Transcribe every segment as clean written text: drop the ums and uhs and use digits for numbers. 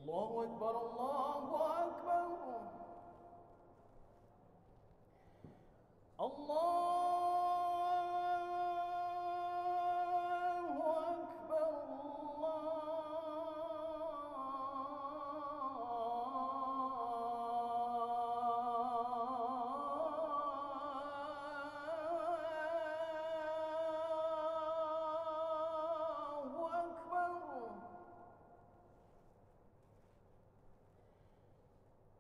الله أكبر الله أكبر الله أكبر الله أكبر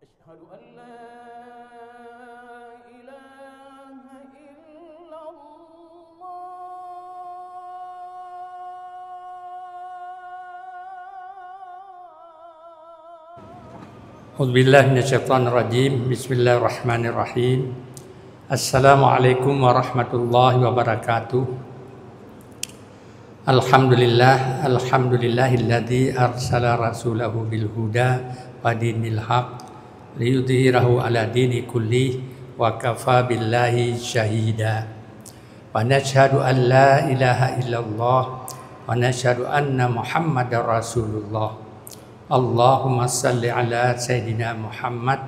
أشهد أن لا إله إلا الله. A'udzubillahi minasyaitonirrajim. Bismillahirrahmanirrahim. Assalamualaikum warahmatullahi wabarakatuh. Alhamdulillahilladzi arsala rasulahu bil huda wa dinil haq liyudhhirahu ala dini kulli wa kafa billahi syahida. Wa nashhadu an la ilaha illallah wa nashhadu anna Muhammadar Rasulullah. Allahumma salli ala Sayyidina Muhammad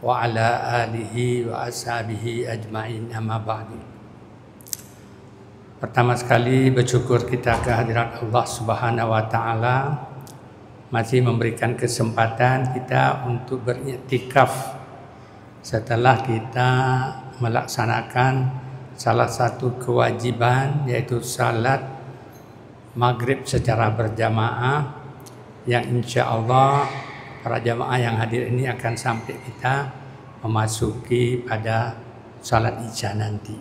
wa ala alihi wa ashabihi ajma'in, amma ba'du. Pertama sekali bersyukur kita kehadirat Allah Subhanahu wa taala masih memberikan kesempatan kita untuk beriktikaf setelah kita melaksanakan salah satu kewajiban, yaitu salat maghrib secara berjamaah, yang insya Allah para jamaah yang hadir ini akan sampai kita memasuki pada salat isya nanti.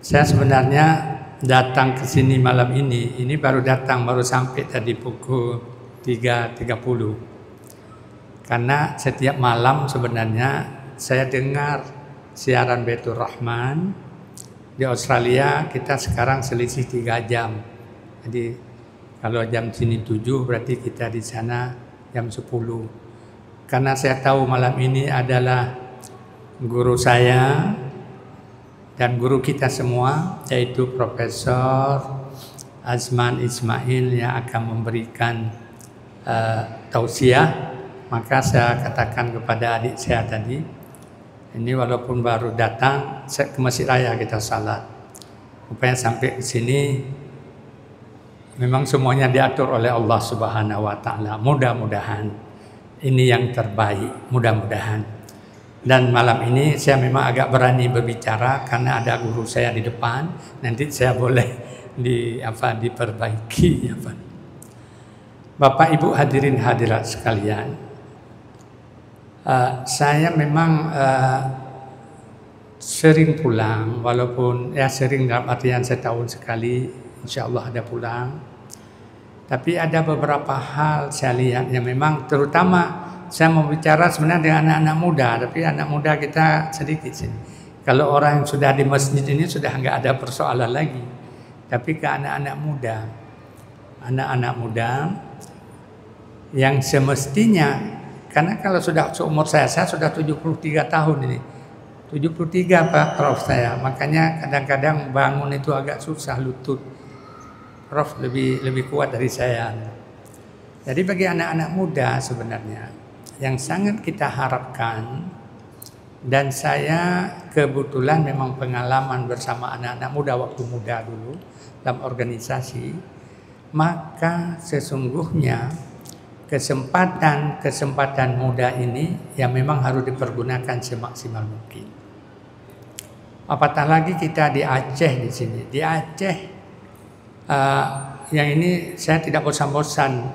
Saya sebenarnya datang ke sini malam ini baru datang, baru sampai tadi pukul 3.30. Karena setiap malam sebenarnya saya dengar siaran Baitur Rahman. Di Australia kita sekarang selisih 3 jam. Jadi kalau jam sini 7 berarti kita di sana jam 10. Karena saya tahu malam ini adalah guru saya dan guru kita semua, yaitu Profesor Azman Ismail yang akan memberikan tausiah, maka saya katakan kepada adik saya tadi, ini walaupun baru datang, saya ke Masjid Raya kita salat. Supaya sampai ke sini memang semuanya diatur oleh Allah Subhanahu wa taala. Mudah-mudahan ini yang terbaik, mudah-mudahan. Dan malam ini saya memang agak berani berbicara karena ada guru saya di depan. Nanti saya boleh diperbaiki. Bapak Ibu hadirin hadirat sekalian, saya memang sering pulang, walaupun sering dalam artian setahun sekali insya Allah ada pulang. Tapi ada beberapa hal saya lihat yang memang, terutama saya mau bicara sebenarnya dengan anak-anak muda, tapi anak muda kita sedikit sini. Kalau orang yang sudah di masjid ini sudah enggak ada persoalan lagi. Tapi ke anak-anak muda yang semestinya, karena kalau sudah seumur saya sudah 73 tahun ini. 73 Pak Prof saya. Makanya kadang-kadang bangun itu agak susah lutut. Prof lebih kuat dari saya. Jadi bagi anak-anak muda sebenarnya yang sangat kita harapkan, dan saya kebetulan memang pengalaman bersama anak-anak muda waktu muda dulu dalam organisasi, maka sesungguhnya kesempatan muda ini yang memang harus dipergunakan semaksimal mungkin. Apatah lagi kita di Aceh di sini. Di Aceh yang ini saya tidak bosan-bosan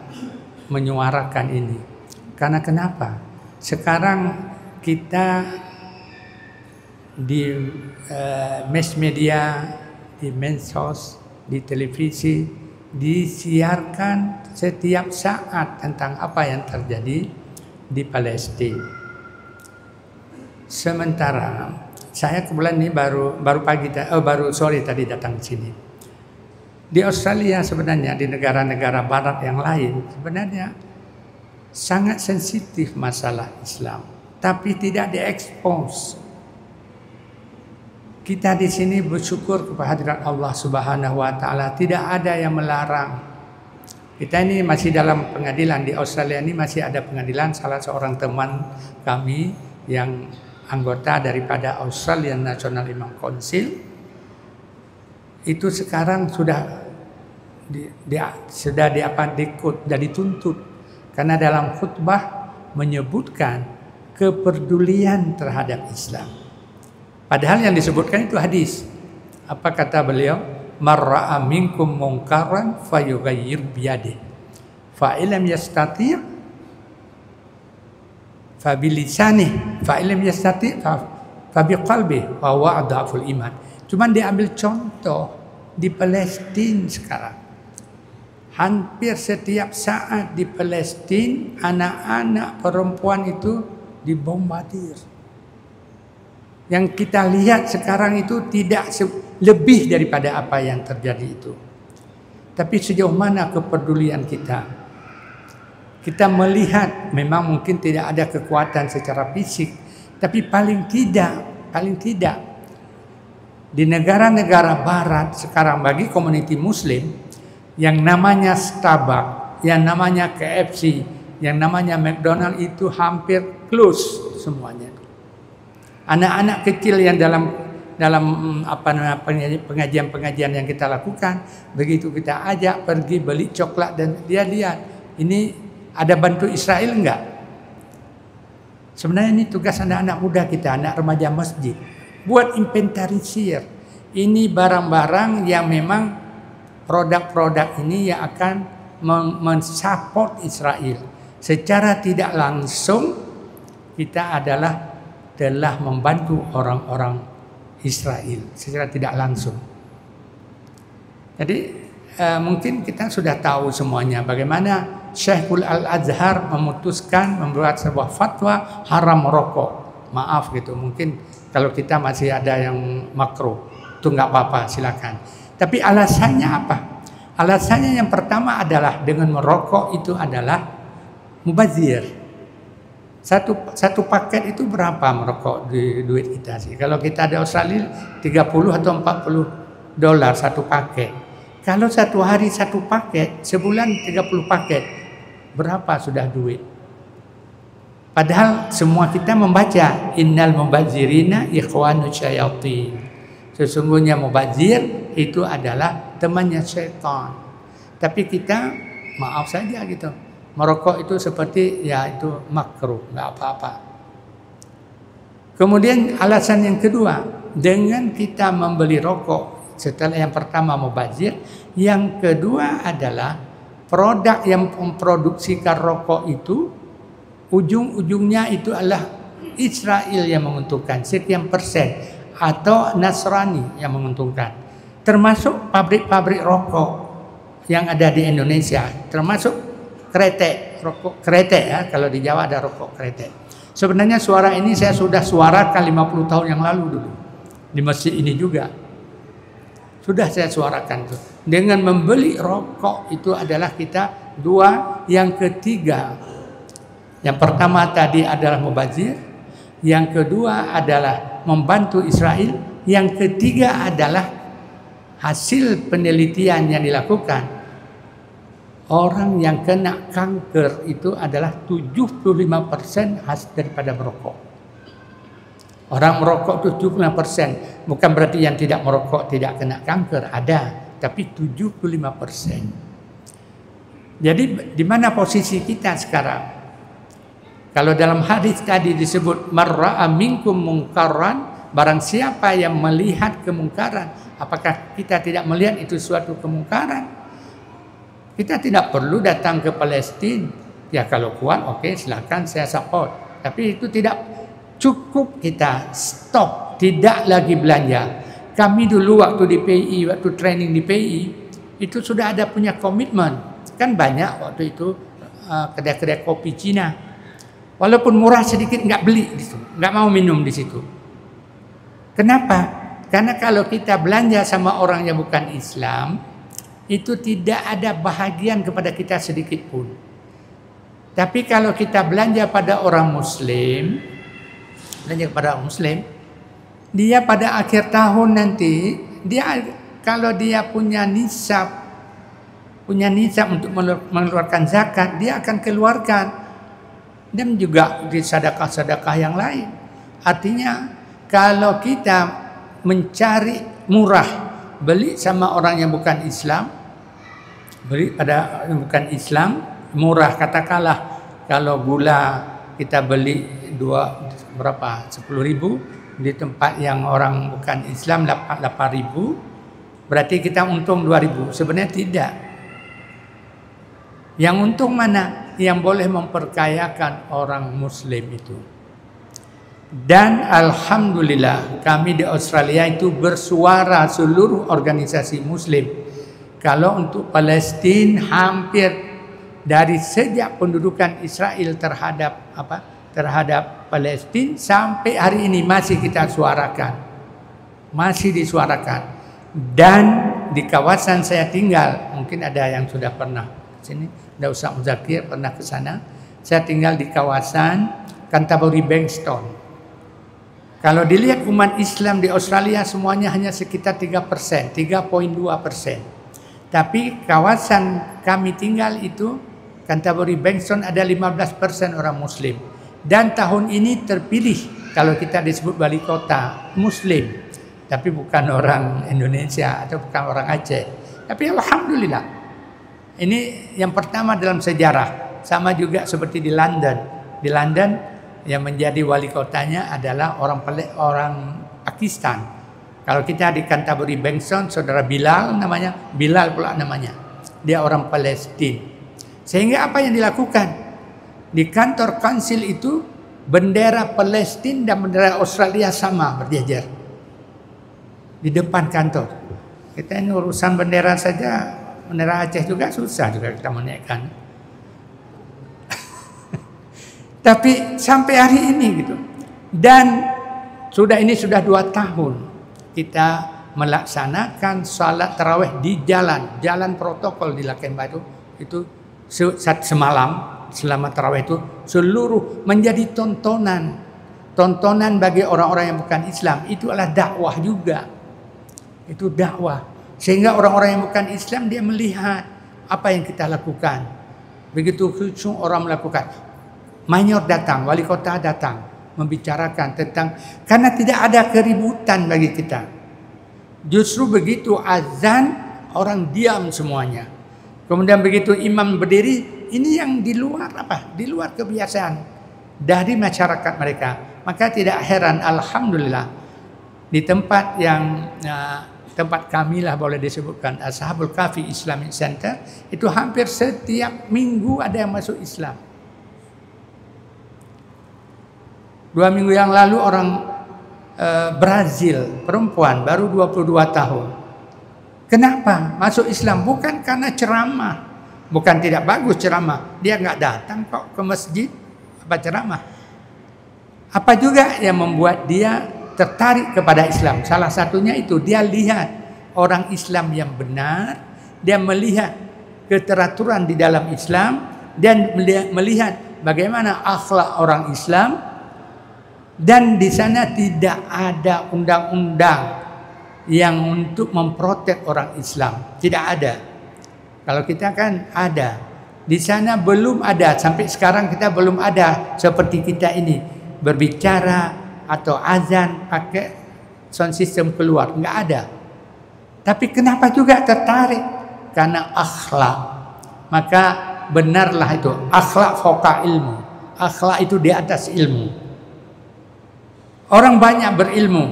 menyuarakan ini. Karena kenapa? Sekarang kita di mass media, di medsos, di televisi disiarkan setiap saat tentang apa yang terjadi di Palestina. Sementara saya kebetulan ini baru sore tadi datang ke sini. Di Australia sebenarnya, di negara-negara barat yang lain sebenarnya sangat sensitif masalah Islam, tapi tidak diekspos. Kita di sini bersyukur kepada hadirat Allah Subhanahu wa taala, tidak ada yang melarang Kita ini masih dalam pengadilan di Australia, ini masih ada pengadilan. Salah seorang teman kami yang anggota daripada Australian National Imam Council itu sekarang sudah dituntut karena dalam khutbah menyebutkan kepedulian terhadap Islam. Padahal yang disebutkan itu hadis. Apa kata beliau? Marra'a minkum munkaran fayughayyir biyadihi fa illam yastati' fa bilisanihi fa illam yastati' fa biqalbihi wa huwa adhaful iman. Cuman dia ambil contoh di Palestina sekarang. Hampir setiap saat di Palestina anak-anak perempuan itu dibombardir. Yang kita lihat sekarang itu tidak lebih daripada apa yang terjadi itu. Tapi sejauh mana kepedulian kita? Kita melihat memang mungkin tidak ada kekuatan secara fisik, tapi paling tidak di negara-negara barat sekarang bagi komuniti muslim yang namanya Starbucks, yang namanya KFC, yang namanya McDonald itu hampir close semuanya. Anak-anak kecil yang dalam pengajian-pengajian yang kita lakukan, begitu kita ajak pergi beli coklat dan dia lihat ini ada bantu Israel enggak? Sebenarnya ini tugas anak-anak muda kita, anak remaja masjid, buat inventarisir ini barang-barang yang memang produk-produk ini yang akan mensupport Israel. Secara tidak langsung kita telah membantu orang-orang Israel secara tidak langsung. Jadi mungkin kita sudah tahu semuanya bagaimana Syekhul Al-Azhar memutuskan membuat sebuah fatwa haram merokok. Maaf gitu, mungkin kalau kita masih ada yang makruh itu nggak apa-apa, silakan. Tapi alasannya apa? Alasannya yang pertama adalah dengan merokok itu adalah mubazir. Satu paket itu berapa merokok di duit kita sih? Kalau kita di Australia 30 atau 40 dolar satu paket. Kalau satu hari satu paket, sebulan 30 paket, berapa sudah duit? Padahal semua kita membaca innal mubazirina ikhwanu syayatin. Sesungguhnya mubazir itu adalah temannya syaitan. Tapi kita maaf saja gitu. Merokok itu seperti ya itu makruh, nggak apa-apa. Kemudian alasan yang kedua, dengan kita membeli rokok setelah yang pertama mubazir, yang kedua adalah produk yang memproduksikan rokok itu ujung-ujungnya itu adalah Israel yang menguntungkan sekian persen atau Nasrani yang menguntungkan. Termasuk pabrik-pabrik rokok yang ada di Indonesia, termasuk rokok kretek ya, kalau di Jawa ada rokok kretek. Sebenarnya suara ini saya sudah suarakan 50 tahun yang lalu dulu di masjid ini juga. Sudah saya suarakan tuh. Dengan membeli rokok itu adalah kita dua, yang ketiga. Yang pertama tadi adalah mubazir, yang kedua adalah membantu Israel, yang ketiga adalah hasil penelitian yang dilakukan. Orang yang kena kanker itu adalah 75% hasil daripada merokok. Orang merokok itu 75%. Bukan berarti yang tidak merokok tidak kena kanker, ada. Tapi 75%. Jadi di mana posisi kita sekarang? Kalau dalam hadis tadi disebut marra'a minkum munkaran, barang siapa yang melihat kemungkaran, apakah kita tidak melihat itu suatu kemungkaran? Kita tidak perlu datang ke Palestina. Ya kalau kuat oke, silakan saya support. Tapi itu tidak cukup, kita stop, tidak lagi belanja. Kami dulu waktu di PI, waktu training di PI, itu sudah ada punya komitmen. Kan banyak waktu itu kedai-kedai kopi Cina. Walaupun murah sedikit nggak beli di situ, nggak mau minum di situ. Kenapa? Karena kalau kita belanja sama orang yang bukan Islam, itu tidak ada bahagian kepada kita sedikit pun. Tapi kalau kita belanja pada orang Muslim, dia pada akhir tahun nanti, dia kalau dia punya nisab punya nisab untuk mengeluarkan zakat, dia akan keluarkan. Dan juga di sedekah-sedekah yang lain. Artinya kalau kita mencari murah, beli sama orang yang bukan Islam, beli pada yang bukan Islam, murah, katakanlah kalau gula kita beli 10.000 di tempat yang orang bukan Islam 8.000, berarti kita untung 2.000. Sebenarnya tidak. Yang untung mana? Yang boleh memperkayakan orang Muslim itu. Dan alhamdulillah kami di Australia itu bersuara seluruh organisasi Muslim. Kalau untuk Palestina hampir dari sejak pendudukan Israel terhadap Palestina sampai hari ini masih kita suarakan, masih disuarakan. Dan di kawasan saya tinggal, mungkin ada yang sudah pernah ke sini, ada Ustaz Muzakir pernah ke sana. Saya tinggal di kawasan Canterbury Bankstown. Kalau dilihat umat Islam di Australia semuanya hanya sekitar 3%, 3.2%. Tapi kawasan kami tinggal itu Canterbury Bankstown ada 15% orang Muslim. Dan tahun ini terpilih kalau kita disebut wali kota Muslim, tapi bukan orang Indonesia atau bukan orang Aceh. Tapi alhamdulillah, ini yang pertama dalam sejarah. Sama juga seperti di London. Di London yang menjadi wali kotanya adalah orang Pakistan. Kalau kita di Canterbury Bankstown, saudara Bilal namanya, Bilal pula namanya. Dia orang Palestina. Sehingga apa yang dilakukan? Di kantor kansil itu bendera Palestina dan bendera Australia sama berjejer di depan kantor. Kita ini urusan bendera saja, bendera Aceh juga susah juga kita menaikkan. Tapi sampai hari ini gitu. Dan sudah 2 tahun kita melaksanakan salat tarawih di jalan protokol di Lakemba itu semalam selama tarawih itu seluruh menjadi tontonan bagi orang-orang yang bukan Islam. Itu adalah dakwah juga. Itu dakwah. Sehingga orang-orang yang bukan Islam dia melihat apa yang kita lakukan. Begitu khusyuk orang melakukan. Mayor datang, wali kota datang membicarakan tentang, karena tidak ada keributan bagi kita. Justru begitu azan orang diam semuanya. Kemudian begitu imam berdiri, ini yang di luar kebiasaan dari masyarakat mereka. Maka tidak heran, alhamdulillah di tempat yang tempat kami lah boleh disebutkan Ashabul Kahfi Islamic Center, itu hampir setiap minggu ada yang masuk Islam. 2 minggu yang lalu orang Brazil, perempuan baru 22 tahun. Kenapa masuk Islam? Bukan karena ceramah, bukan tidak bagus ceramah. Dia nggak datang kok ke masjid apa ceramah. Apa juga yang membuat dia tertarik kepada Islam? Salah satunya itu dia lihat orang Islam yang benar, dia melihat keteraturan di dalam Islam dan melihat bagaimana akhlak orang Islam. Dan di sana tidak ada undang-undang yang untuk memprotek orang Islam. Tidak ada. Kalau kita kan ada. Di sana belum ada. Sampai sekarang kita belum ada seperti kita ini. Berbicara atau azan pakai sound system keluar. Enggak ada. Tapi kenapa juga tertarik? Karena akhlak. Maka benarlah itu. Akhlak fauqa ilmu. Akhlak itu di atas ilmu. Orang banyak berilmu.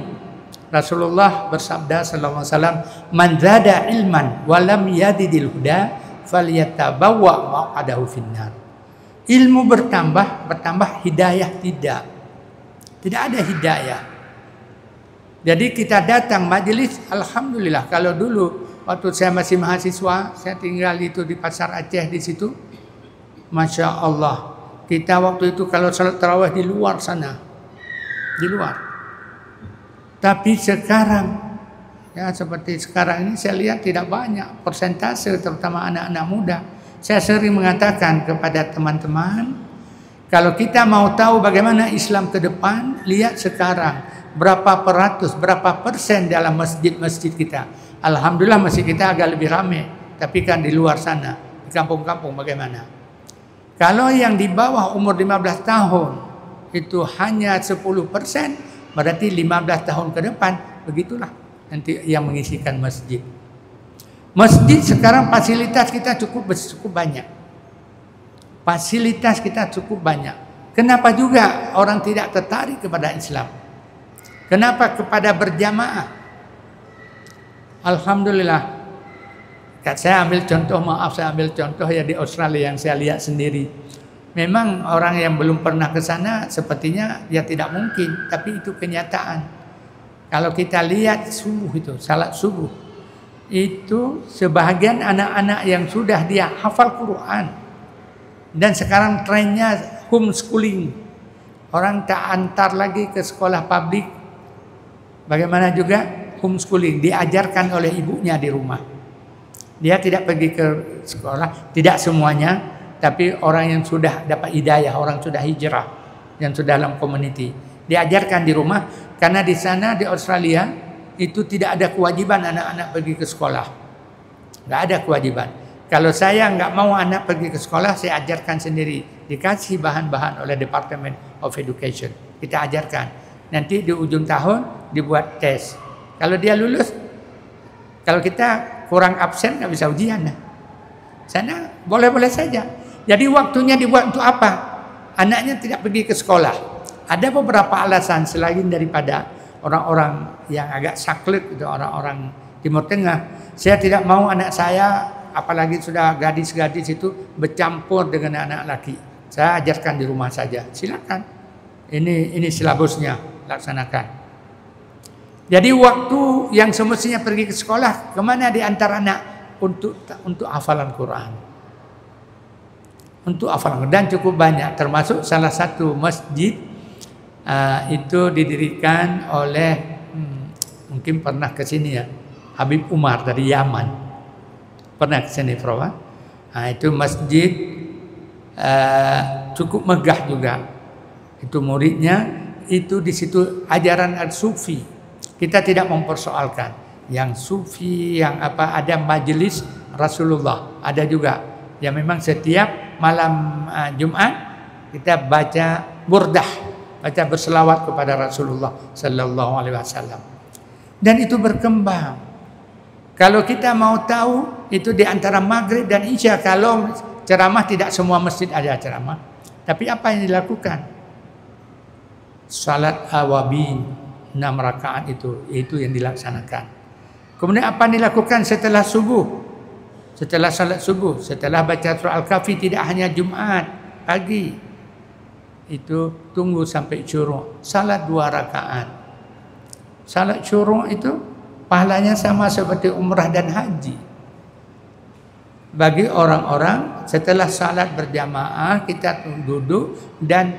Rasulullah bersabda sallallahu alaihi wasallam, "Man zada ilman wa lam yadidil huda falyatabawwa maq'adahu finnar." Ilmu bertambah, hidayah tidak. Tidak ada hidayah. Jadi kita datang majelis, alhamdulillah. Kalau dulu waktu saya masih mahasiswa, saya tinggal itu di Pasar Aceh di situ. Masya Allah. Kita waktu itu kalau salat tarawih di luar sana. Di luar. Tapi sekarang ya seperti sekarang ini saya lihat tidak banyak persentase terutama anak-anak muda. Saya sering mengatakan kepada teman-teman, kalau kita mau tahu bagaimana Islam ke depan, lihat sekarang berapa persen dalam masjid-masjid kita. Alhamdulillah masjid kita agak lebih ramai, Tapi kan di luar sana, di kampung-kampung bagaimana? Kalau yang di bawah umur 15 tahun itu hanya 10%, berarti 15 tahun ke depan begitulah nanti yang mengisikan masjid. Masjid sekarang fasilitas kita cukup banyak. Fasilitas kita cukup banyak. Kenapa juga orang tidak tertarik kepada Islam? Kenapa kepada berjamaah? Alhamdulillah. Saya ambil contoh ya di Australia yang saya lihat sendiri. Memang orang yang belum pernah ke sana sepertinya ya tidak mungkin, tapi itu kenyataan. Kalau kita lihat subuh itu, salat subuh, itu sebahagian anak-anak yang sudah dia hafal Quran. Dan sekarang trennya homeschooling. Orang tak antar lagi ke sekolah publik. Bagaimana juga homeschooling, diajarkan oleh ibunya di rumah. Dia tidak pergi ke sekolah, tidak semuanya, tapi orang yang sudah dapat hidayah, orang sudah hijrah, yang sudah dalam community, diajarkan di rumah, karena di sana di Australia itu tidak ada kewajiban anak-anak pergi ke sekolah, nggak ada kewajiban. Kalau saya nggak mau anak pergi ke sekolah, saya ajarkan sendiri, dikasih bahan-bahan oleh Department of Education, kita ajarkan. Nanti di ujung tahun dibuat tes. Kalau dia lulus, kalau kita kurang absen nggak bisa ujian. Sana boleh-boleh saja. Jadi waktunya dibuat untuk apa? Anaknya tidak pergi ke sekolah. Ada beberapa alasan selain daripada orang-orang yang agak saklek itu, orang-orang Timur Tengah. Saya tidak mau anak saya, apalagi sudah gadis-gadis itu bercampur dengan anak laki. Saya ajarkan di rumah saja. Silakan. Ini silabusnya, laksanakan. Jadi waktu yang semestinya pergi ke sekolah, kemana diantar anak? Untuk hafalan Quran. Untuk hafalan Quran, dan cukup banyak. Termasuk salah satu masjid itu didirikan oleh mungkin pernah ke sini ya, Habib Umar dari Yaman. Pernah ke sini, Prof. Itu masjid cukup megah juga. Itu muridnya, itu di situ ajaran al-sufi. Kita tidak mempersoalkan yang sufi, yang apa, ada majelis Rasulullah, ada juga. Ya memang setiap malam Jumat kita baca burdah, baca berselawat kepada Rasulullah sallallahu alaihi wasallam. Dan itu berkembang. Kalau kita mau tahu, itu di antara maghrib dan isya. Kalau ceramah, tidak semua masjid ada ceramah. Tapi apa yang dilakukan? Salat awabin 6 rakaat itu yang dilaksanakan. Kemudian apa yang dilakukan setelah subuh? Setelah salat subuh, setelah baca surah Al-Kahfi, tidak hanya Jumat pagi. Itu tunggu sampai syuruk, salat 2 rakaat. Salat syuruk itu pahalanya sama seperti umrah dan haji. Bagi orang-orang setelah salat berjamaah, kita duduk dan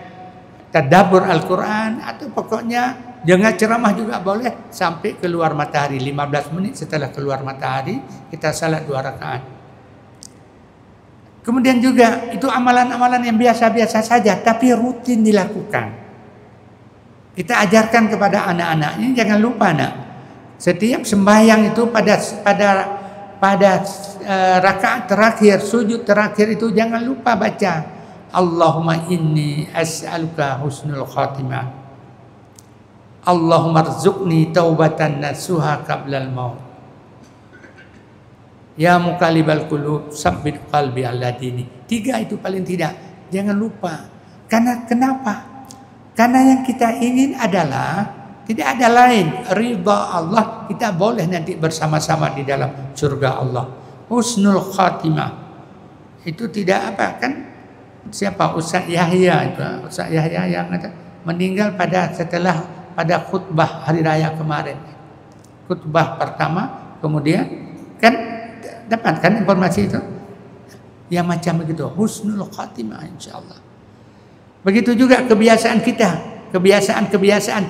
tadabbur Al-Quran, atau pokoknya jangan ceramah juga boleh sampai keluar matahari. 15 menit setelah keluar matahari kita salat 2 rakaat. Kemudian juga itu amalan-amalan yang biasa-biasa saja, tapi rutin dilakukan. Kita ajarkan kepada anak-anak ini, jangan lupa nak, setiap sembahyang itu pada rakaat terakhir, sujud terakhir itu jangan lupa baca Allahumma inni as'aluka husnul khatimah, Allahumma rzuqni taubatan nasuha qablal maut, ya muqallibal qulub sabbit qalbi ala dini. 3 itu paling tidak, jangan lupa. Karena kenapa? Karena yang kita ingin adalah tidak ada lain, ridha Allah. Kita boleh nanti bersama-sama di dalam surga Allah. Husnul khatimah itu tidak apa kan? Siapa? Ustaz Yahya itu, Ustaz Yahya yang meninggal pada khutbah hari raya kemarin. Khutbah pertama, kemudian kan dapatkan informasi itu. Ya macam begitu, husnul khatimah insyaallah. Begitu juga kebiasaan kita, kebiasaan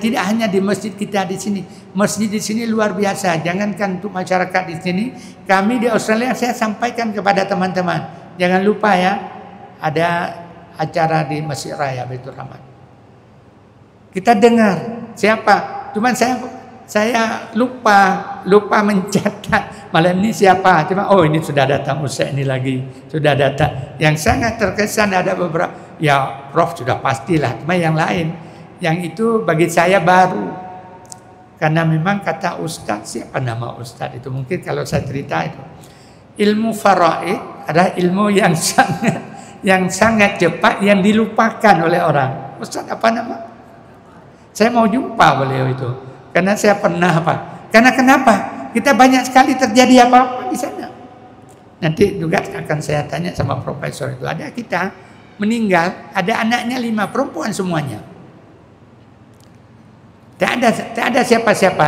tidak hanya di masjid kita di sini. Masjid di sini luar biasa. Jangankan untuk masyarakat di sini, kami di Australia saya sampaikan kepada teman-teman, jangan lupa ya, ada acara di Masjid Raya Baitur Rahman. Kita dengar siapa? Cuman saya lupa lupa mencatat malam ini siapa. Cuma oh ini sudah datang Ustaz ini lagi, sudah datang. Yang sangat terkesan ada beberapa, ya Prof sudah pastilah. Cuma yang lain, yang itu bagi saya baru. Karena memang kata Ustaz, siapa nama Ustaz itu? Mungkin kalau saya cerita itu, ilmu faraid adalah ilmu yang sangat cepat yang dilupakan oleh orang. Ustaz apa nama? Saya mau jumpa beliau itu. Karena saya pernah apa? Karena kenapa? Kita banyak sekali terjadi apa-apa di sana. Nanti juga akan saya tanya sama profesor itu. Ada kita meninggal, ada anaknya 5 perempuan semuanya. Tak ada siapa-siapa.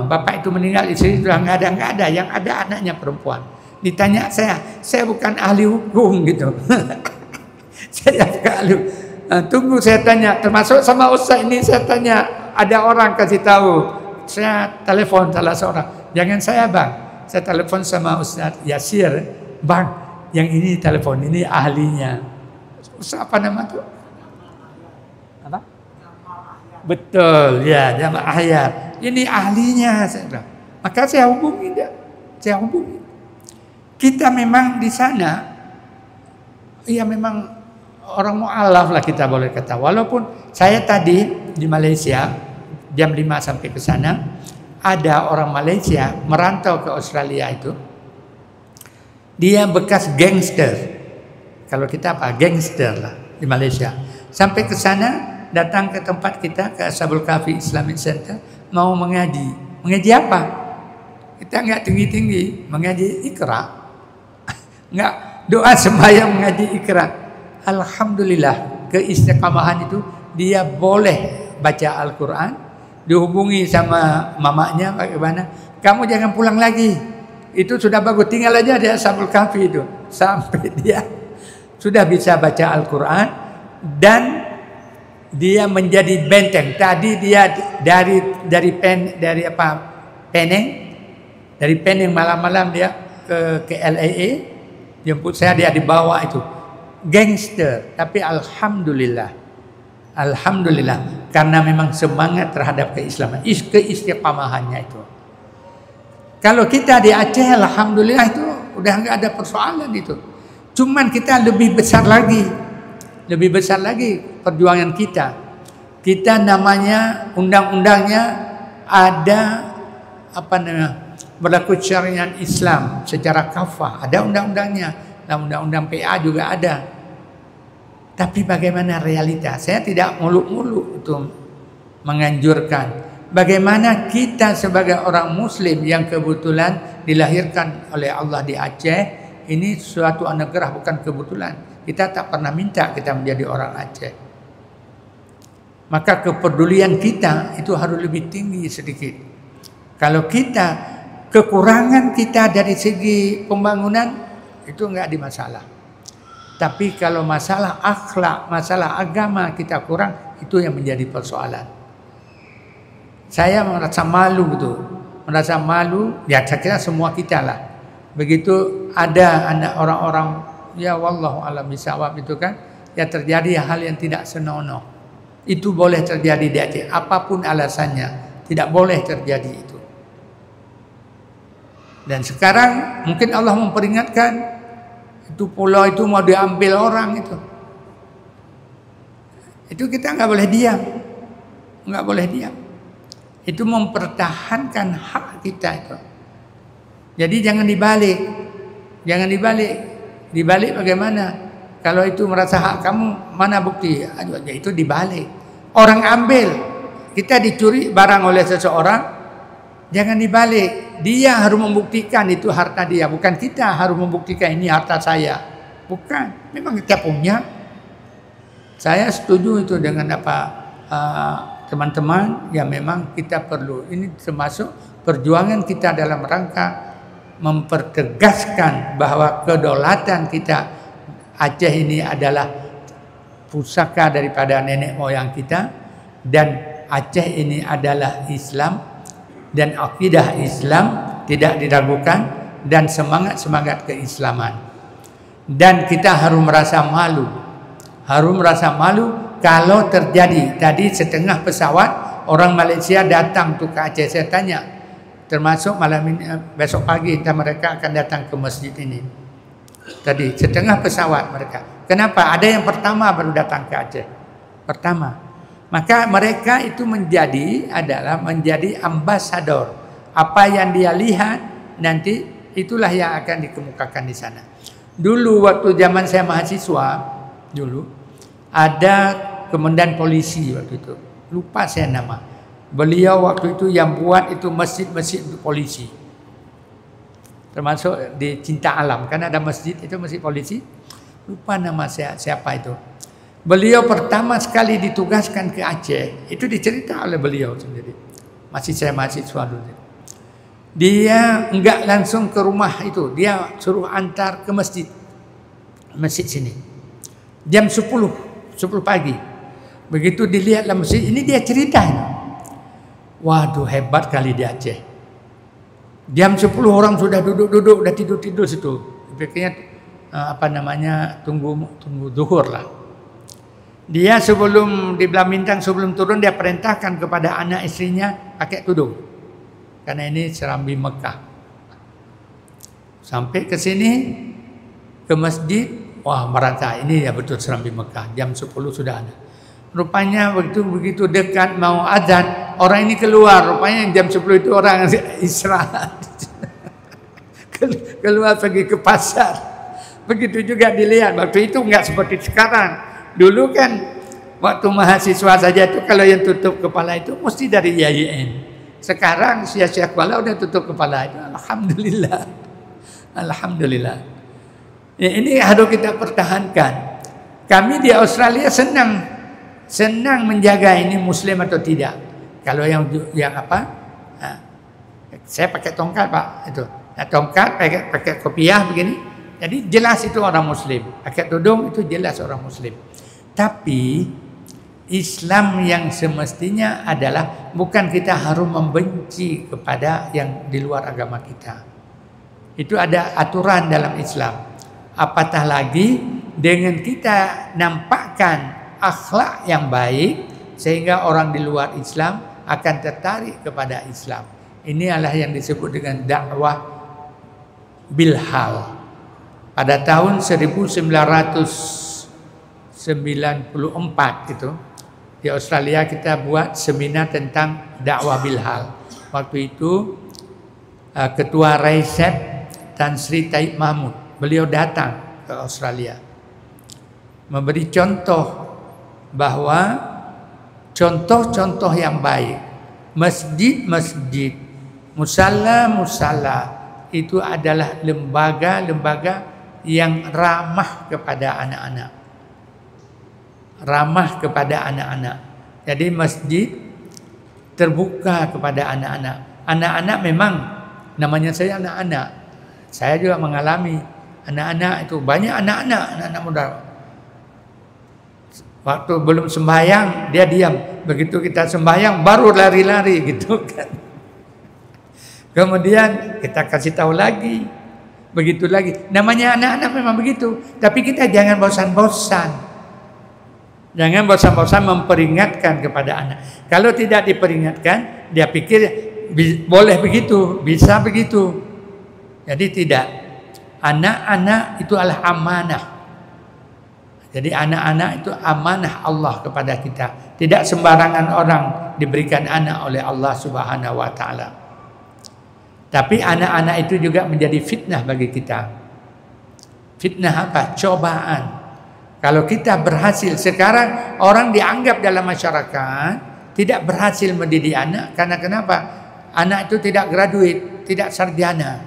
Bapak itu meninggal, istri sudah nggak ada. Yang ada anaknya perempuan. Ditanya saya bukan ahli hukum gitu. Saya bukan ahli hukum. Tunggu saya tanya, termasuk sama Ustaz ini saya tanya, ada orang kasih tahu, saya telepon salah seorang, jangan saya bang, saya telepon sama Ustaz Yasir, bang, yang ini telepon, ini ahlinya. Ustaz apa nama tuh? Apa? Betul, ya Jamal Ahyar, ini ahlinya, saya bilang. Maka saya hubungi dia, Kita memang di sana, ya memang orang mu'alaf lah kita boleh kata. Walaupun saya tadi di Malaysia jam 5 sampai ke sana, ada orang Malaysia merantau ke Australia itu. Dia bekas gangster. Kalau kita apa? Gangster lah di Malaysia. Sampai ke sana, datang ke tempat kita, ke Ashabul Kahfi Islamic Center, mau mengaji. Mengaji apa? Kita enggak tinggi-tinggi, mengaji Iqra. Enggak doa sembahyang mengaji Iqra. Alhamdulillah keistiqamahan itu dia boleh baca Al-Quran, dihubungi sama mamanya bagaimana, kamu jangan pulang lagi, itu sudah bagus, tinggal aja di Ashabul Kahfi itu sampai dia sudah bisa baca Al-Quran dan dia menjadi benteng. Tadi dia dari Penang malam-malam dia ke LAA, jemput saya, dia dibawa itu. Gangster, tapi alhamdulillah karena memang semangat terhadap keislaman, keistiqamahannya itu. Kalau kita di Aceh, alhamdulillah itu udah nggak ada persoalan itu. Cuman kita lebih besar lagi perjuangan kita. Kita namanya undang-undangnya ada apa namanya, berlaku syariat Islam secara kafah, ada undang-undangnya. Dalam undang-undang PA juga ada. Tapi bagaimana realita? Saya tidak muluk-muluk itu menganjurkan. Bagaimana kita sebagai orang muslim yang kebetulan dilahirkan oleh Allah di Aceh, ini suatu anugerah, bukan kebetulan. Kita tak pernah minta kita menjadi orang Aceh. Maka kepedulian kita itu harus lebih tinggi sedikit. Kalau kita kekurangan kita dari segi pembangunan itu enggak di masalah. Tapi kalau masalah akhlak, masalah agama kita kurang, itu yang menjadi persoalan. Saya merasa malu gitu. Merasa malu, ya saya kira semua kita lah. Begitu ada anak orang-orang, ya wallahu alam bisawab itu kan, ya terjadi hal yang tidak senonoh. Itu boleh terjadi di Aceh, apapun alasannya, tidak boleh terjadi itu. Dan sekarang mungkin Allah memperingatkan, itu pulau itu mau diambil orang itu. Itu kita nggak boleh diam, Itu mempertahankan hak kita itu. Jadi jangan dibalik. Dibalik bagaimana? Kalau itu merasa hak kamu, mana bukti? Ya itu dibalik. Orang ambil, kita dicuri barang oleh seseorang, jangan dibalik. Dia harus membuktikan itu harta dia, bukan kita harus membuktikan ini harta saya. Bukan, memang kita punya. Saya setuju itu dengan apa teman-teman, ya memang kita perlu. Ini termasuk perjuangan kita dalam rangka mempertegaskan bahwa kedaulatan kita Aceh ini adalah pusaka daripada nenek moyang kita, dan Aceh ini adalah Islam. Dan akidah Islam tidak diragukan, dan semangat keislaman. Dan kita harus merasa malu kalau terjadi tadi setengah pesawat orang Malaysia datang tuh ke Aceh. Saya tanya, Termasuk malam ini, besok pagi entah mereka akan datang ke masjid ini. Tadi setengah pesawat mereka. Kenapa? Ada yang pertama baru datang ke Aceh. Pertama. Maka mereka itu menjadi ambasador. Apa yang dia lihat nanti itulah yang akan dikemukakan di sana. Dulu waktu zaman saya mahasiswa, dulu ada komandan polisi waktu itu. Lupa saya nama. Beliau waktu itu yang buat itu masjid-masjid untuk polisi. Termasuk di Cinta Alam, kan ada masjid itu masjid polisi. Lupa nama saya siapa itu. Beliau pertama sekali ditugaskan ke Aceh, itu dicerita oleh beliau sendiri. Masih saya mahasiswa dulu. Dia enggak langsung ke rumah itu, dia suruh antar ke masjid. Masjid sini. Jam 10 pagi. Begitu dilihatlah masjid, ini dia cerita. Waduh, hebat kali di Aceh. Jam 10 orang sudah duduk-duduk, sudah tidur-tidur situ. Pikirnya tunggu zuhur lah. Dia sebelum di Belah Bintang, sebelum turun dia perintahkan kepada anak istrinya pakai tudung. Karena ini Serambi Mekah. Sampai ke sini ke masjid, wah merasa ini ya betul Serambi Mekah. Jam 10 sudah ada. Rupanya begitu dekat mau azan, orang ini keluar. Rupanya jam 10 itu orang istirahat. Keluar pergi ke pasar. Begitu juga dilihat. Waktu itu enggak seperti sekarang. Dulu kan waktu mahasiswa saja itu kalau yang tutup kepala itu mesti dari YIN. Sekarang sia-sia kepala udah tutup kepala itu. Alhamdulillah. Alhamdulillah. Ya, ini harus kita pertahankan. Kami di Australia senang menjaga ini muslim atau tidak. Kalau yang apa? Nah, saya pakai tongkat Pak itu. Nah, tongkat pakai kopiah begini. Jadi jelas itu orang muslim. Pakai tudung itu jelas orang muslim. Tapi Islam yang semestinya adalah bukan kita harus membenci kepada yang di luar agama kita. Itu ada aturan dalam Islam. Apatah lagi dengan kita nampakkan akhlak yang baik sehingga orang di luar Islam akan tertarik kepada Islam. Ini adalah yang disebut dengan dakwah bilhal. Pada tahun 1994 itu di Australia kita buat seminar tentang dakwah bilhal. Waktu itu Ketua Raisep Tan Sri Taib Mahmud, beliau datang ke Australia memberi contoh bahwa contoh-contoh yang baik, masjid-masjid, musala-musala itu adalah lembaga-lembaga yang ramah kepada anak-anak. Ramah kepada anak-anak. Jadi masjid terbuka kepada anak-anak. Anak-anak memang namanya saya anak-anak. Saya juga mengalami anak-anak itu banyak anak-anak muda. Waktu belum sembahyang dia diam. Begitu kita sembahyang baru lari-lari gitu kan. Kemudian kita kasih tahu lagi. Begitu lagi. Namanya anak-anak memang begitu. Tapi kita jangan bosan-bosan. Jangan bosan-bosan memperingatkan kepada anak. Kalau tidak diperingatkan, dia pikir boleh begitu, bisa begitu. Jadi tidak. Anak-anak itu adalah amanah. Jadi anak-anak itu amanah Allah kepada kita. Tidak sembarangan orang diberikan anak oleh Allah Subhanahu wa taala. Tapi anak-anak itu juga menjadi fitnah bagi kita. Fitnah apa? Cobaan. Kalau kita berhasil, sekarang orang dianggap dalam masyarakat tidak berhasil mendidik anak karena kenapa? Anak itu tidak graduate, tidak sarjana.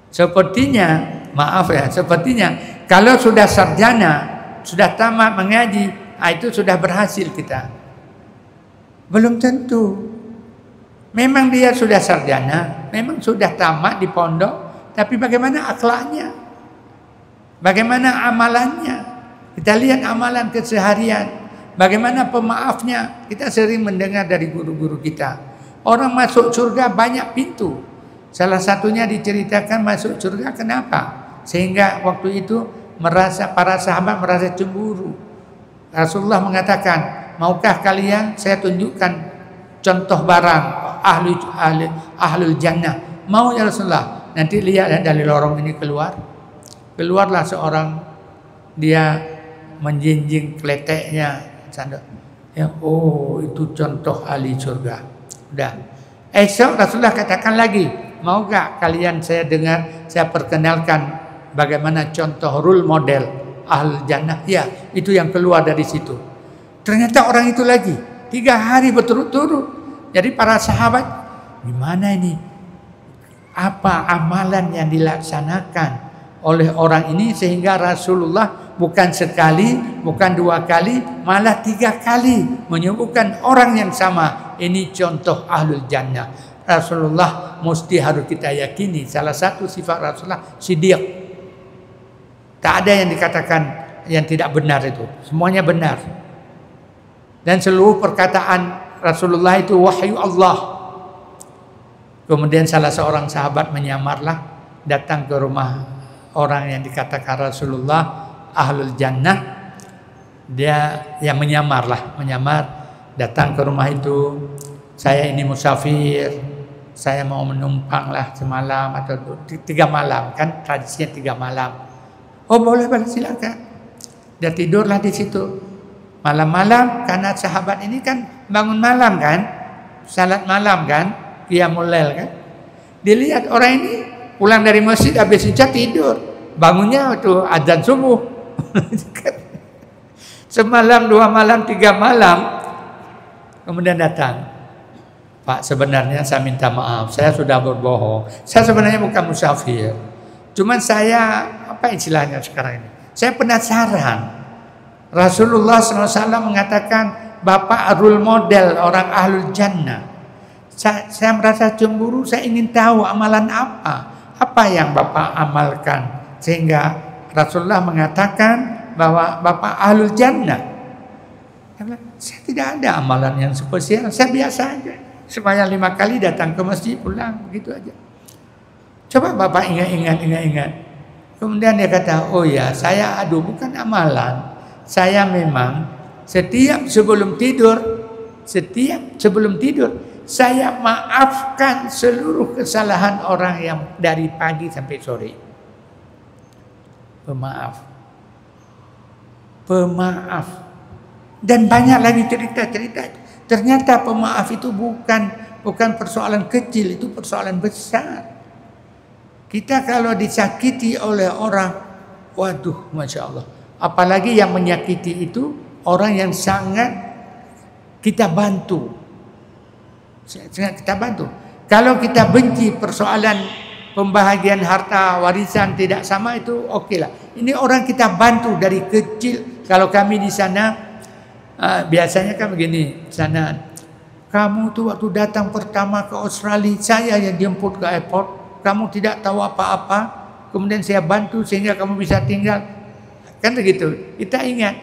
Sepertinya kalau sudah sarjana, sudah tamat mengaji, itu sudah berhasil kita. Belum tentu. Memang dia sudah sarjana, memang sudah tamat di pondok, tapi bagaimana akhlaknya? Bagaimana amalannya? Kita lihat amalan keseharian. Bagaimana pemaafnya? Kita sering mendengar dari guru-guru kita. Orang masuk surga banyak pintu. Salah satunya diceritakan masuk surga kenapa? Sehingga waktu itu para sahabat merasa cemburu. Rasulullah mengatakan, maukah kalian saya tunjukkan contoh barang ahlul jannah. Mau ya Rasulullah. Nanti lihat ya, dari lorong ini keluarlah seorang, dia menjinjing kleteknya sandal. Ya, oh itu contoh ahli surga. Udah. Esok Rasulullah katakan lagi, mau gak kalian saya perkenalkan bagaimana contoh role model ahlul jannah? Ya, itu yang keluar dari situ. Ternyata orang itu lagi 3 hari berturut-turut. Jadi para sahabat, gimana ini? Apa amalan yang dilaksanakan oleh orang ini sehingga Rasulullah bukan sekali, bukan 2 kali, malah 3 kali menyebutkan orang yang sama. Ini contoh ahlul jannah. Rasulullah mesti harus kita yakini salah satu sifat Rasulullah siddiq. Tak ada yang dikatakan yang tidak benar itu. Semuanya benar. Dan seluruh perkataan Rasulullah itu wahyu Allah. Kemudian salah seorang sahabat menyamarlah, datang ke rumah orang yang dikatakan Rasulullah ahlul jannah. Dia yang menyamar, datang ke rumah itu. Saya ini musafir, saya mau menumpang lah semalam atau 3 malam, kan tradisinya 3 malam. Oh boleh silakan. Dia tidurlah di situ. Malam-malam, karena sahabat ini kan bangun malam kan, salat malam kan, qiyamul lail kan. Dilihat orang ini pulang dari masjid habis isya tidur, bangunnya waktu azan subuh. Semalam, 2 malam, 3 malam, kemudian datang. Pak, sebenarnya saya minta maaf, saya sudah berbohong. Saya sebenarnya bukan musafir. Cuman saya, apa istilahnya sekarang ini? Saya penasaran. Rasulullah SAW mengatakan Bapak role model orang ahlul jannah. Saya merasa cemburu, saya ingin tahu amalan apa yang Bapak amalkan sehingga Rasulullah mengatakan bahwa Bapak ahlul jannah. Saya tidak ada amalan yang spesial, saya biasa aja. Sembahyang 5 kali, datang ke masjid, pulang, begitu aja. Coba Bapak ingat. Kemudian dia kata, oh ya, saya bukan amalan. Saya memang setiap sebelum tidur, saya maafkan seluruh kesalahan orang yang dari pagi sampai sore. Pemaaf. Dan banyak lagi cerita-cerita. Ternyata pemaaf itu bukan persoalan kecil, itu persoalan besar. Kita kalau disakiti oleh orang, waduh, Masya Allah. Apalagi yang menyakiti itu orang yang sangat kita bantu. Kalau kita benci persoalan pembahagian harta warisan tidak sama, itu oke lah. Ini orang kita bantu dari kecil. Kalau kami di sana biasanya kan begini, sana kamu tuh waktu datang pertama ke Australia, saya yang jemput ke airport, kamu tidak tahu apa-apa, kemudian saya bantu sehingga kamu bisa tinggal. Kan begitu. Kita ingat.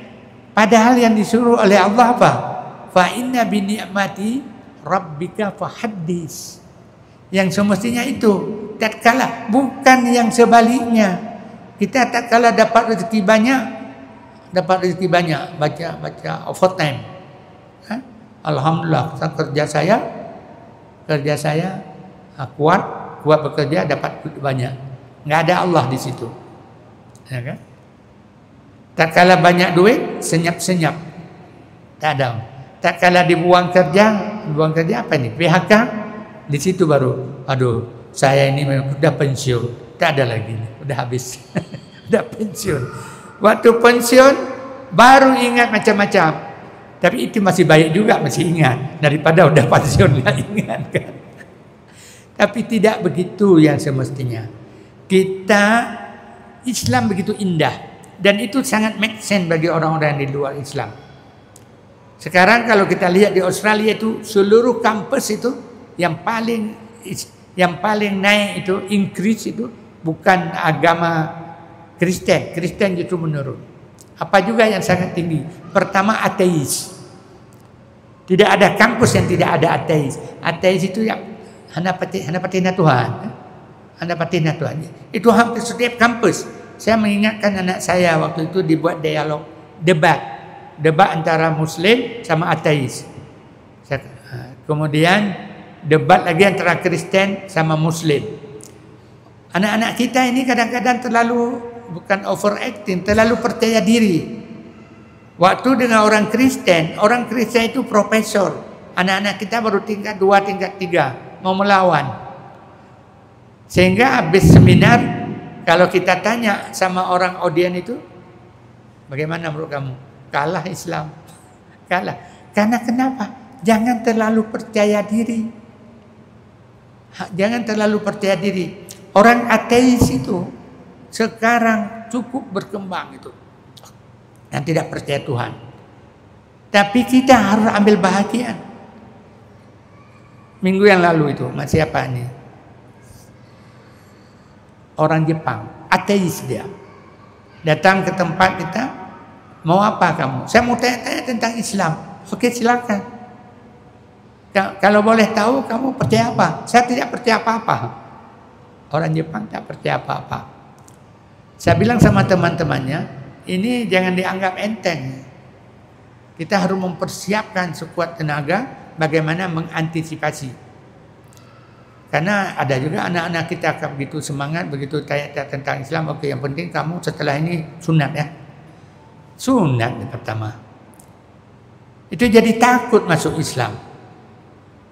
Padahal yang disuruh oleh Allah apa? Fa inna bi ni'mati rabbika fahaddis. Yang semestinya itu. Tatkala, bukan yang sebaliknya. Kita tatkala dapat rezeki banyak, baca overtime. Alhamdulillah, kerja saya kuat bekerja, dapat banyak. Enggak ada Allah di situ. Ya kan? Tak kala banyak duit, senyap-senyap. Tak ada. Tak kala dibuang kerja apa ini? PHK. Di situ baru, aduh, saya ini sudah pensiun. Tak ada lagi, udah habis. Udah pensiun. Waktu pensiun baru ingat macam-macam. Tapi itu masih baik juga, masih ingat daripada udah pensiun nggak ingat kan. Tapi tidak begitu yang semestinya. Kita Islam begitu indah. Dan itu sangat make sense bagi orang-orang yang di luar Islam. Sekarang kalau kita lihat di Australia itu seluruh kampus itu yang paling naik itu increase itu bukan agama Kristen. Kristen justru menurun. Apa juga yang sangat tinggi? Pertama ateis. Tidak ada kampus yang tidak ada ateis. Ateis itu yang hanapatina Tuhan. Hanapatina Tuhan. Itu hampir setiap kampus. Saya mengingatkan anak saya waktu itu dibuat dialog, debat antara Muslim sama ateis. Kemudian debat lagi antara Kristen sama Muslim. Anak-anak kita ini kadang-kadang terlalu, bukan overacting, terlalu percaya diri. Waktu dengan orang Kristen itu profesor, anak-anak kita baru tingkat 2, tingkat 3, mau melawan. Sehingga habis seminar, kalau kita tanya sama orang audien itu, bagaimana menurut kamu? Kalah Islam. Kalah. Karena kenapa? Jangan terlalu percaya diri. Jangan terlalu percaya diri. Orang ateis itu sekarang cukup berkembang itu, yang tidak percaya Tuhan. Tapi kita harus ambil bahagian. Minggu yang lalu itu masih apa nih? Orang Jepang, ateis dia, datang ke tempat kita, mau apa kamu? Saya mau tanya-tanya tentang Islam. Oke, silakan. Kalau boleh tahu kamu percaya apa? Saya tidak percaya apa-apa. Orang Jepang tak percaya apa-apa. Saya bilang sama teman-temannya, ini jangan dianggap enteng. Kita harus mempersiapkan sekuat tenaga bagaimana mengantisipasi. Karena ada juga anak-anak kita begitu semangat, begitu tanya tentang Islam. Oke, yang penting kamu setelah ini sunat ya. Sunat yang pertama. Itu jadi takut masuk Islam.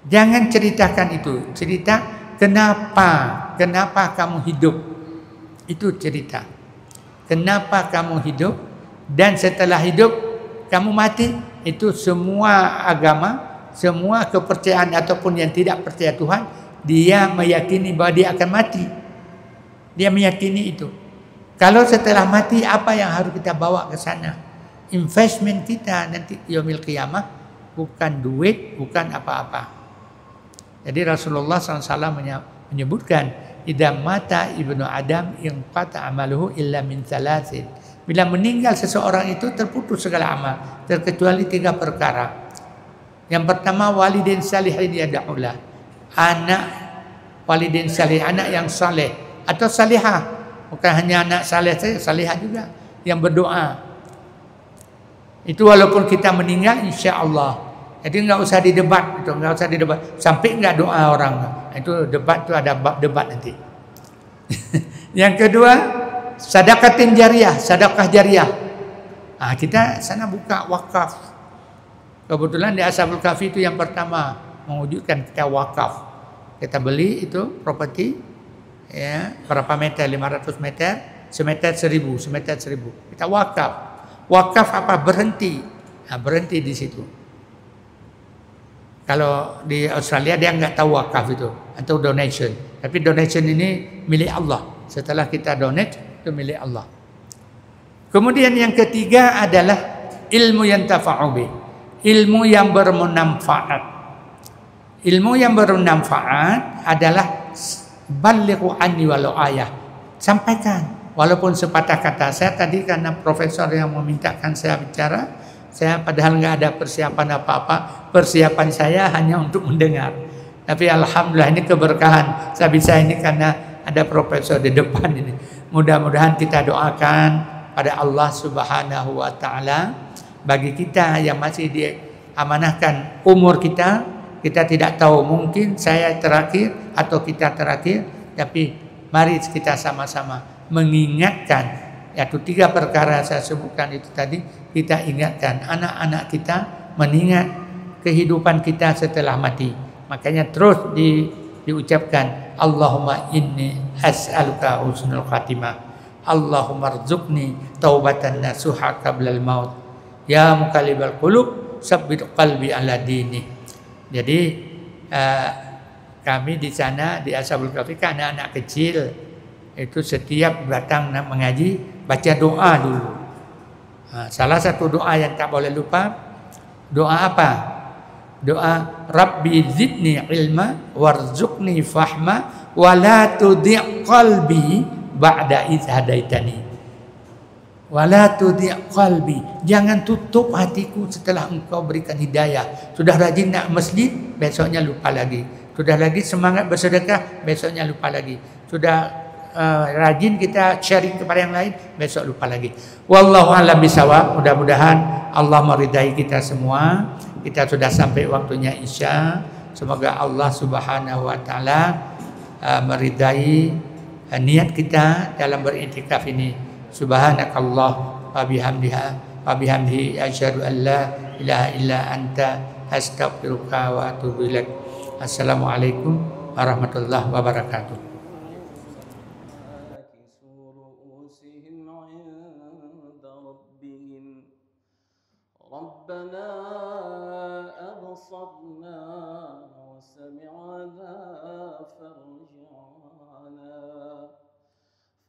Jangan ceritakan itu. Cerita kenapa kamu hidup. Itu cerita. Kenapa kamu hidup dan setelah hidup kamu mati. Itu semua agama, semua kepercayaan ataupun yang tidak percaya Tuhan, dia meyakini bahwa dia akan mati. Dia meyakini itu. Kalau setelah mati apa yang harus kita bawa ke sana? Investment kita nanti yaumil qiyamah bukan duit, bukan apa-apa. Jadi Rasulullah SAW menyebutkan, idza mata ibnu Adam inqata amaluhu illa min thalathin. Bila meninggal seseorang itu terputus segala amal terkecuali 3 perkara. Yang pertama walidin salihin yad'ulah. Anak walidin salih, anak yang saleh atau salihah. Bukan hanya anak saleh saja, salihah juga yang berdoa. Itu walaupun kita meninggal insya-Allah. Jadi enggak usah didebat, itu enggak usah didebat. Sampai enggak doa orang. Itu debat, itu ada bab debat nanti. Yang kedua, sedekatin jariyah, sedekah jariyah. Ah, kita sana buka wakaf. Kebetulan di Ashabul Kahfi itu yang pertama mewujudkan kita wakaf. Kita beli itu properti ya, berapa meter? 500 meter, semeter 1000, semeter 1000. Kita wakaf. Wakaf apa? Berhenti. Nah, berhenti di situ. Kalau di Australia dia nggak tahu wakaf itu atau donation. Tapi donation ini milik Allah. Setelah kita donate itu milik Allah. Kemudian yang ketiga adalah ilmu yang tafa'ubi. Ilmu yang bermanfaat. Ilmu yang bermanfaat adalah balighu anni walau ayah. Sampaikan walaupun sepatah kata. Saya tadi karena profesor yang memintakan saya bicara, saya padahal nggak ada persiapan apa-apa. Persiapan saya hanya untuk mendengar. Tapi alhamdulillah ini keberkahan. Saya bisa ini karena ada profesor di depan ini. Mudah-mudahan kita doakan pada Allah Subhanahu wa taala bagi kita yang masih diamanahkan umur kita tidak tahu, mungkin saya terakhir atau kita terakhir, tapi mari kita sama-sama mengingatkan yaitu 3 perkara saya sebutkan itu tadi. Kita ingatkan anak-anak kita mengingat kehidupan kita setelah mati. Makanya terus diucapkan Allahumma inni as'aluka husnul khatimah. Allahumma rzuqni taubatan nasuha qablal maut. Ya muqallibal qulub tsabbit qalbi ala dinik. Jadi kami di sana di Ashabul Kahfi anak-anak kecil itu setiap datang mengaji baca doa dulu. Salah satu doa yang tak boleh lupa, doa apa? Doa Rabbi zidni ilma warzuqni fahma wa la tudhi' qalbi ba'da idh hadaitani. Wa la tudhi' qalbi, jangan tutup hatiku setelah engkau berikan hidayah. Sudah rajin nak masjid, besoknya lupa lagi. Sudah lagi semangat bersedekah, besoknya lupa lagi. Sudah rajin kita sharing kepada yang lain, besok lupa lagi. Wallahu a'lam bishawab. Mudah-mudahan Allah meridai kita semua. Kita sudah sampai waktunya Isya. Semoga Allah Subhanahu wa taala meridai niat kita dalam beriktikaf ini. Subhanakallah wa bihamdihi asyhadu an la ilaha illa anta astaghfiruka wa atubu ilaik. Assalamualaikum warahmatullahi wabarakatuh. ربنا أبصرنا وسمعنا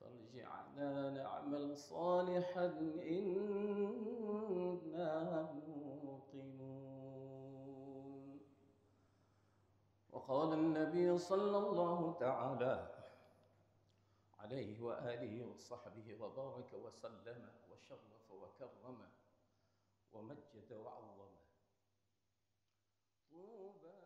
فارجعنا نعمل صالحا إنا موقنون. وقال النبي صلى الله تعالى عليه وآله وصحبه وبارك وسلم وشرف وكرم ومجد وعظم. طوبى